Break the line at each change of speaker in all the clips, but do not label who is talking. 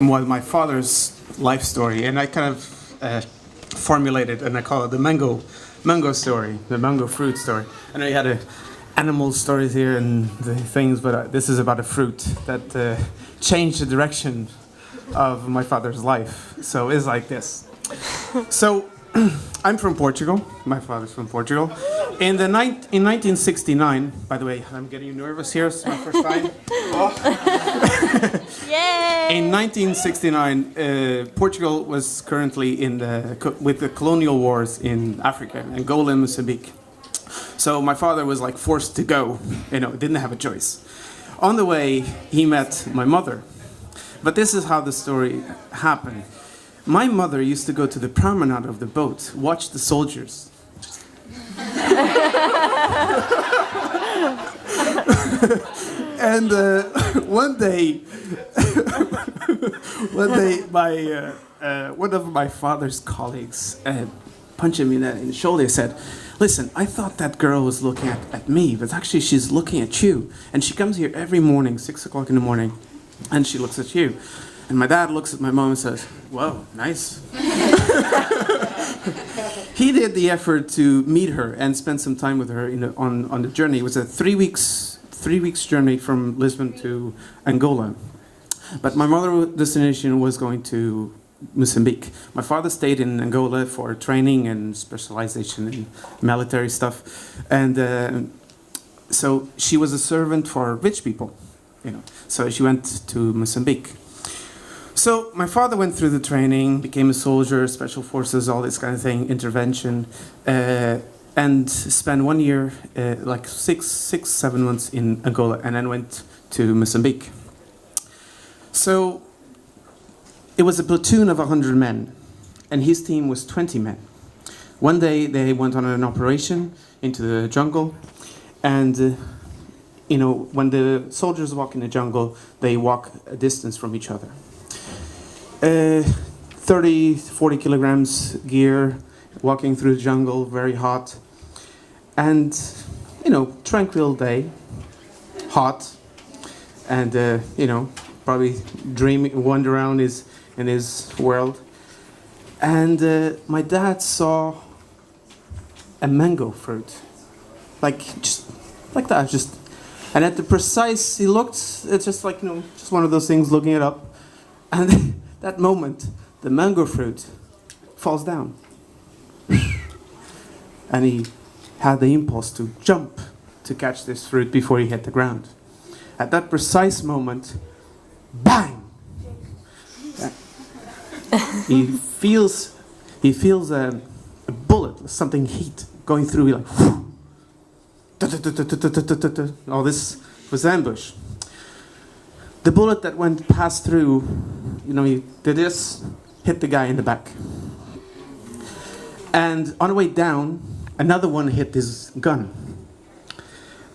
was my father's life story, and I kind of formulated, and I call it the mango story, the mango fruit story. I know you had animal stories here and the things, but this is about a fruit that changed the direction of my father's life. So it's like this. So I'm from Portugal. My father's from Portugal. In 1969, by the way, I'm getting nervous here. It's my first time.
Yay!
In 1969, Portugal was currently with the colonial wars in Africa, Angola and Mozambique. So my father was like forced to go, didn't have a choice. On the way, he met my mother. But this is how the story happened. My mother used to go to the promenade of the boat, watch the soldiers. And one day, one of my father's colleagues punched him in the shoulder and said, "Listen, I thought that girl was looking at me, but actually she's looking at you. And she comes here every morning, 6 o'clock in the morning, and she looks at you." And my dad looks at my mom and says, "Whoa, nice." He did the effort to meet her and spend some time with her on the journey. It was a 3 weeks journey from Lisbon to Angola. But my mother's destination was going to Mozambique. My father stayed in Angola for training and specialization in military stuff. And so she was a servant for rich people, So she went to Mozambique. So my father went through the training, became a soldier, special forces, all this kind of thing, intervention, and spent 1 year, like 7 months in Angola, and then went to Mozambique. So it was a platoon of 100 men, and his team was 20 men. One day they went on an operation into the jungle, and when the soldiers walk in the jungle, they walk a distance from each other. 30, 40 kilograms gear, walking through the jungle, very hot. And, tranquil day, hot. And, probably wander around in his world. And my dad saw a mango fruit. Just like that, and at the precise, he looked, it's just like, just one of those things, looking it up. And that moment, the mango fruit falls down. And he had the impulse to jump to catch this fruit before he hit the ground. At that precise moment, bang! He feels a bullet, something heat going through, like, all this was ambush. The bullet that passed through, he did this, hit the guy in the back. And on the way down, another one hit his gun.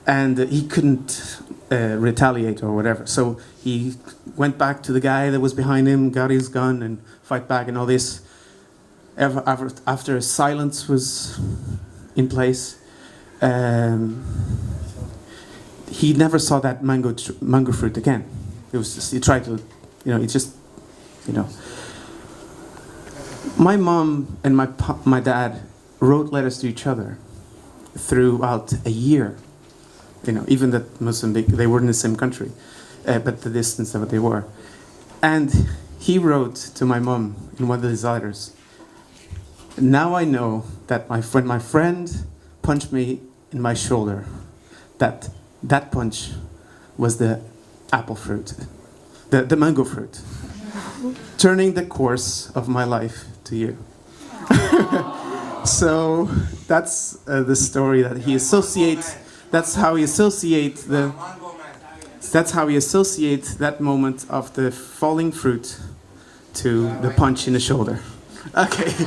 And he couldn't retaliate or whatever. So he went back to the guy that was behind him, got his gun, and fight back and all this. After silence was in place, he never saw that mango fruit again. It was just, he tried to, My mom and my dad wrote letters to each other throughout a year. Even that Mozambique, they were in the same country, but the distance that they were. And he wrote to my mom in one of his letters, "Now I know that when my friend punched me in my shoulder, that punch was the apple fruit, the mango fruit, turning the course of my life to you." So that's the story that he associates. That's how he associates that moment of the falling fruit to the punch in the shoulder. Okay.